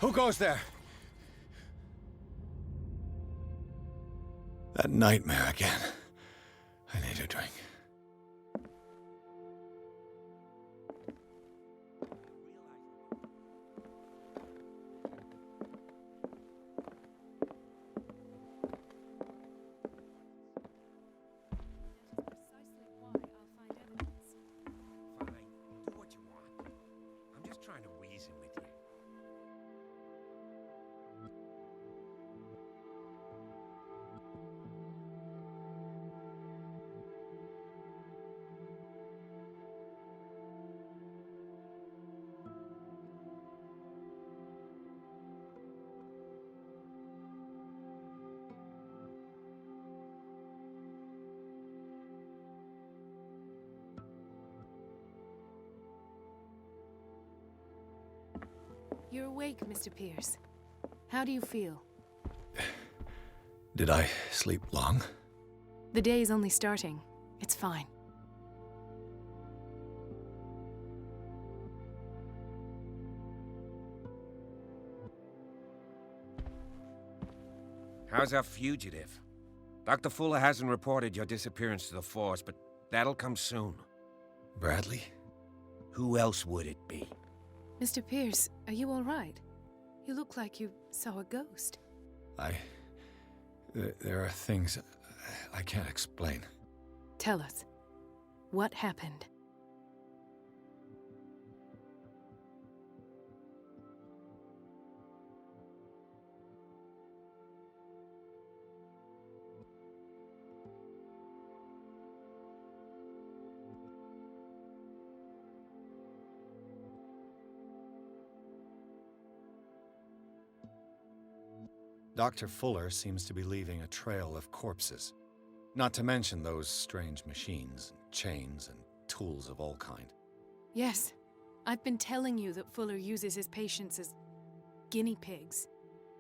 Who goes there? That nightmare again. I need a drink. You're awake, Mr. Pierce. How do you feel? Did I sleep long? The day is only starting. It's fine. How's our fugitive? Dr. Fuller hasn't reported your disappearance to the force, but that'll come soon. Bradley? Who else would it be? Mr. Pierce, are you all right? You look like you saw a ghost. There are things I can't explain. Tell us. What happened? Dr. Fuller seems to be leaving a trail of corpses. Not to mention those strange machines, and chains, and tools of all kind. Yes. I've been telling you that Fuller uses his patients as guinea pigs.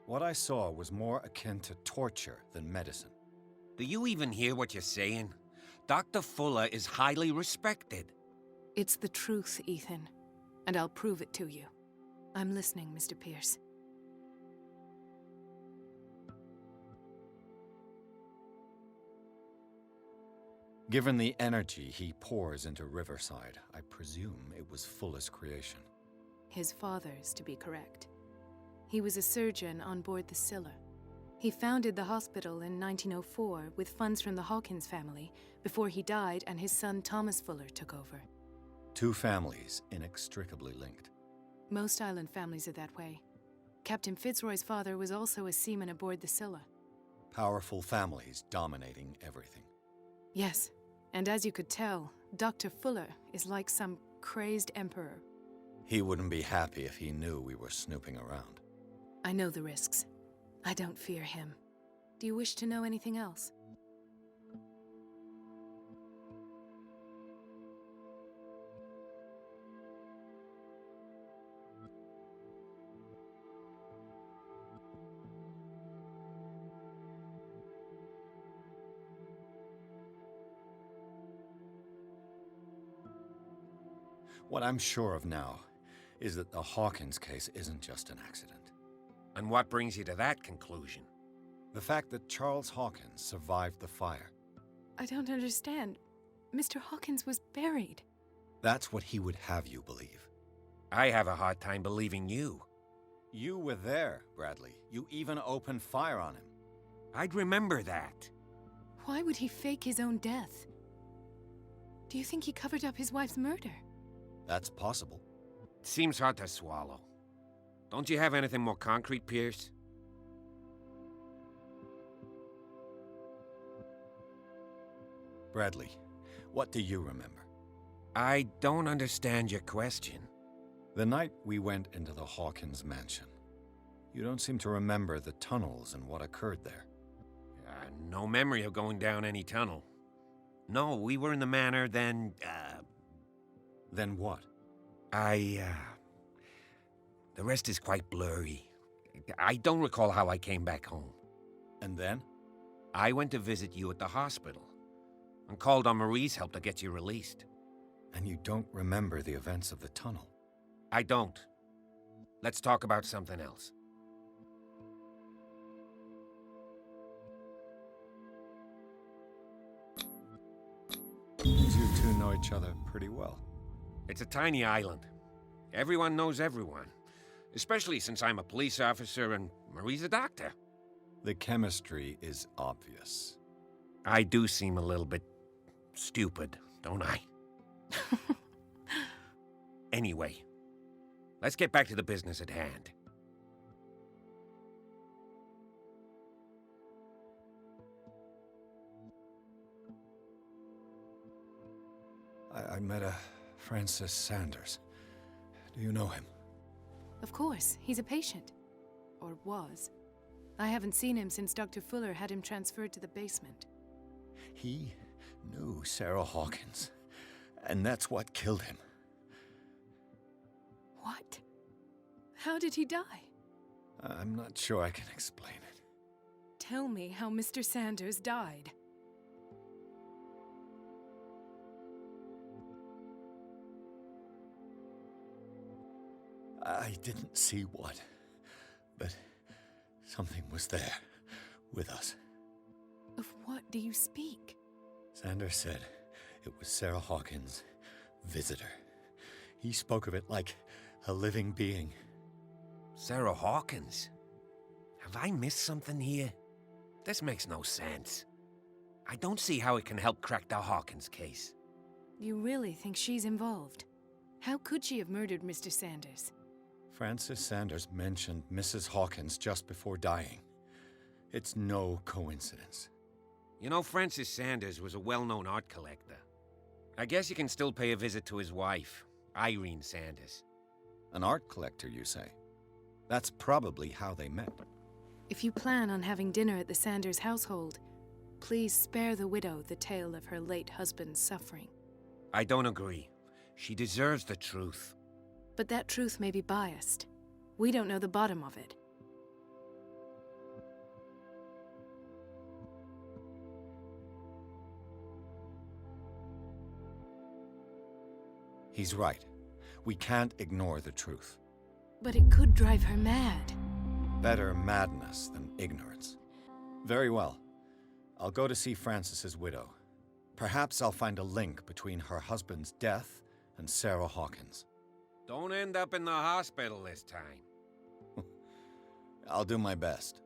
What I saw was more akin to torture than medicine. Do you even hear what you're saying? Dr. Fuller is highly respected. It's the truth, Ethan. And I'll prove it to you. I'm listening, Mr. Pierce. Given the energy he pours into Riverside, I presume it was Fuller's creation. His father's, to be correct. He was a surgeon on board the Scylla. He founded the hospital in 1904 with funds from the Hawkins family before he died and his son Thomas Fuller took over. Two families inextricably linked. Most island families are that way. Captain Fitzroy's father was also a seaman aboard the Scylla. Powerful families dominating everything. Yes, and as you could tell, Dr. Fuller is like some crazed emperor. He wouldn't be happy if he knew we were snooping around. I know the risks. I don't fear him. Do you wish to know anything else? What I'm sure of now is that the Hawkins case isn't just an accident. And what brings you to that conclusion? The fact that Charles Hawkins survived the fire. I don't understand. Mr. Hawkins was buried. That's what he would have you believe. I have a hard time believing you. You were there, Bradley. You even opened fire on him. I'd remember that. Why would he fake his own death? Do you think he covered up his wife's murder? That's possible. Seems hard to swallow. Don't you have anything more concrete, Pierce? Bradley, what do you remember? I don't understand your question. The night we went into the Hawkins mansion. You don't seem to remember the tunnels and what occurred there. No memory of going down any tunnel. No, we were in the manor, then, Then what? The rest is quite blurry. I don't recall how I came back home. And then? I went to visit you at the hospital and called on Marie's help to get you released. And you don't remember the events of the tunnel? I don't. Let's talk about something else. You two know each other pretty well. It's a tiny island. Everyone knows everyone. Especially since I'm a police officer and Marie's a doctor. The chemistry is obvious. I do seem a little bit stupid, don't I? Anyway, let's get back to the business at hand. I met a Francis Sanders. Do you know him? Of course, he's a patient. Or was. I haven't seen him since Dr. Fuller had him transferred to the basement. He knew Sarah Hawkins, and that's what killed him. What? How did he die? I'm not sure I can explain it. Tell me how Mr. Sanders died. I didn't see what, but something was there, with us. Of what do you speak? Sanders said it was Sarah Hawkins' visitor. He spoke of it like a living being. Sarah Hawkins? Have I missed something here? This makes no sense. I don't see how it can help crack the Hawkins case. You really think she's involved? How could she have murdered Mr. Sanders? Francis Sanders mentioned Mrs. Hawkins just before dying. It's no coincidence. You know, Francis Sanders was a well-known art collector. I guess you can still pay a visit to his wife, Irene Sanders. An art collector, you say? That's probably how they met. If you plan on having dinner at the Sanders household, please spare the widow the tale of her late husband's suffering. I don't agree. She deserves the truth. But that truth may be biased. We don't know the bottom of it. He's right. We can't ignore the truth. But it could drive her mad. Better madness than ignorance. Very well. I'll go to see Francis's widow. Perhaps I'll find a link between her husband's death and Sarah Hawkins. Don't end up in the hospital this time. I'll do my best.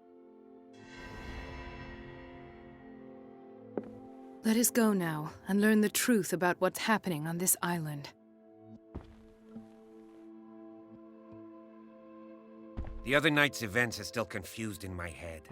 Let us go now and learn the truth about what's happening on this island. The other night's events are still confused in my head.